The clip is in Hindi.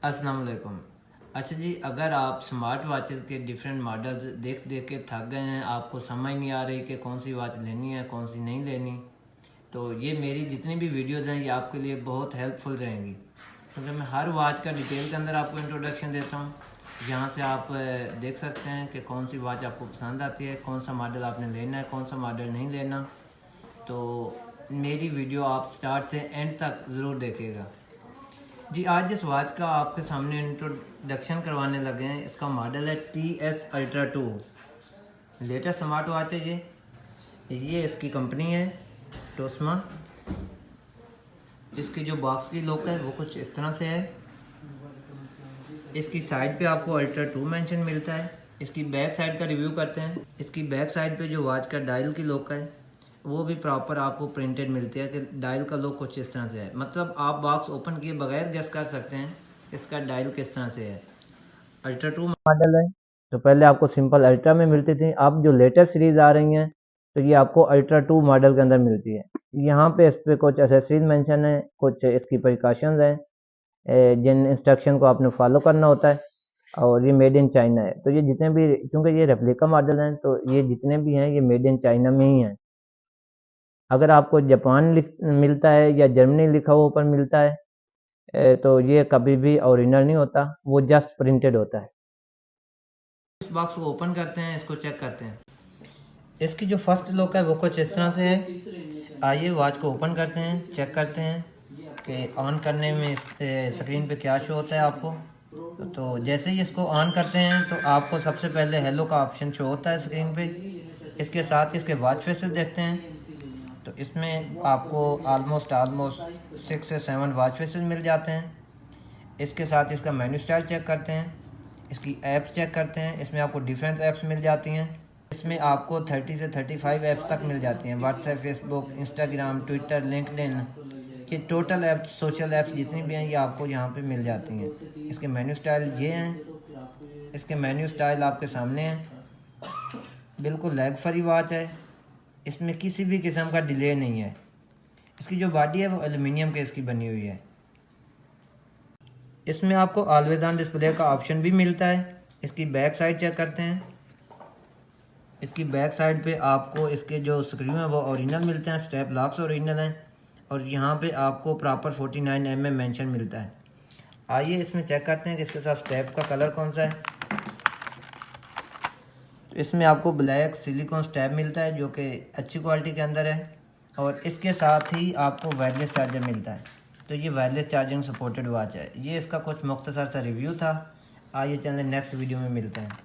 अस्सलाम वालेकुम। अच्छा जी, अगर आप स्मार्ट वॉचेस के डिफरेंट मॉडल्स देख देख के थक गए हैं, आपको समझ नहीं आ रही कि कौन सी वॉच लेनी है कौन सी नहीं लेनी, तो ये मेरी जितनी भी वीडियोस हैं ये आपके लिए बहुत हेल्पफुल रहेंगी, क्योंकि मैं हर वॉच का डिटेल के अंदर आपको इंट्रोडक्शन देता हूँ। यहाँ से आप देख सकते हैं कि कौन सी वॉच आपको पसंद आती है, कौन सा मॉडल आपने लेना है, कौन सा मॉडल नहीं लेना। तो मेरी वीडियो आप स्टार्ट से एंड तक ज़रूर देखिएगा जी। आज जिस वॉच का आपके सामने इंट्रोडक्शन करवाने लगे हैं, इसका मॉडल है TS Ultra 2। Latest smart watch है ये इसकी कंपनी है टोस्मा। इसकी जो बॉक्स की लुक है वो कुछ इस तरह से है। इसकी साइड पे आपको Ultra 2 मेंशन मिलता है। इसकी बैक साइड का रिव्यू करते हैं। इसकी बैक साइड पे जो वॉच का डायल की लुक है वो भी प्रॉपर आपको प्रिंटेड मिलती है कि डायल का लुक कुछ इस तरह से है। मतलब आप बॉक्स ओपन किए बगैर गेस कर सकते हैं इसका डायल किस तरह से है। अल्ट्रा 2 मॉडल है तो पहले आपको सिंपल अल्ट्रा में मिलती थी। अब जो लेटेस्ट सीरीज आ रही हैं तो ये आपको अल्ट्रा 2 मॉडल के अंदर मिलती है। यहाँ पे इस पर कुछ एसेसरीज मेंशन है, कुछ इसकी प्रिकॉशंस हैं जिन इंस्ट्रक्शन को आपने फॉलो करना होता है। और ये मेड इन चाइना है, तो ये जितने भी, क्योंकि ये रेप्लिका मॉडल हैं तो ये जितने भी हैं ये मेड इन चाइना में ही हैं। अगर आपको जापान मिलता है या जर्मनी लिखा हुआ ऊपर मिलता है तो ये कभी भी ओरिजिनल नहीं होता, वो जस्ट प्रिंटेड होता है। इस बॉक्स को ओपन करते हैं, इसको चेक करते हैं। इसकी जो फर्स्ट लुक है वो कुछ इस तरह से है। आइए वॉच को ओपन करते हैं, चेक करते हैं कि ऑन करने में स्क्रीन पे क्या शो होता है आपको। तो जैसे ही इसको ऑन करते हैं तो आपको सबसे पहले हेलो का ऑप्शन शो होता है स्क्रीन पे। इसके साथ ही इसके वॉच फेसेस देखते हैं तो इसमें आपको आलमोस्ट 6 से 7 वॉच फेसेस मिल जाते हैं। इसके साथ इसका मेन्यू स्टाइल चेक करते हैं, इसकी ऐप्स चेक करते हैं। इसमें आपको डिफरेंट ऐप्स मिल जाती हैं। इसमें आपको 30 से 35 ऐप्स तक मिल जाती हैं। WhatsApp, Facebook, Instagram, Twitter, LinkedIn, ये टोटल ऐप्स, सोशल ऐप्स जितनी भी हैं ये आपको यहाँ पे मिल जाती हैं। इसके मेन्यू स्टाइल ये हैं। इसके मेन्यू स्टाइल आपके सामने हैं। बिल्कुल लैग फ्री वॉच है, इसमें किसी भी किस्म का डिले नहीं है। इसकी जो बॉडी है वो एल्युमिनियम के इसकी बनी हुई है। इसमें आपको ऑलवेज ऑन डिस्प्ले का ऑप्शन भी मिलता है। इसकी बैक साइड चेक करते हैं। इसकी बैक साइड पे आपको इसके जो स्क्रू हैं वो ओरिजिनल मिलते हैं, स्टेप लॉक्स ओरिजिनल हैं। और यहाँ पे आपको प्रॉपर 49 mm मेंशन मिलता है। आइए इसमें चेक करते हैं कि इसके साथ स्टेप का कलर कौन सा है। तो इसमें आपको ब्लैक सिलिकॉन स्टेप मिलता है जो कि अच्छी क्वालिटी के अंदर है। और इसके साथ ही आपको वायरलेस चार्जर मिलता है। तो ये वायरलेस चार्जिंग सपोर्टेड वॉच है। ये इसका कुछ मुख्तसर सा रिव्यू था। आइए चलते नेक्स्ट वीडियो में मिलते हैं।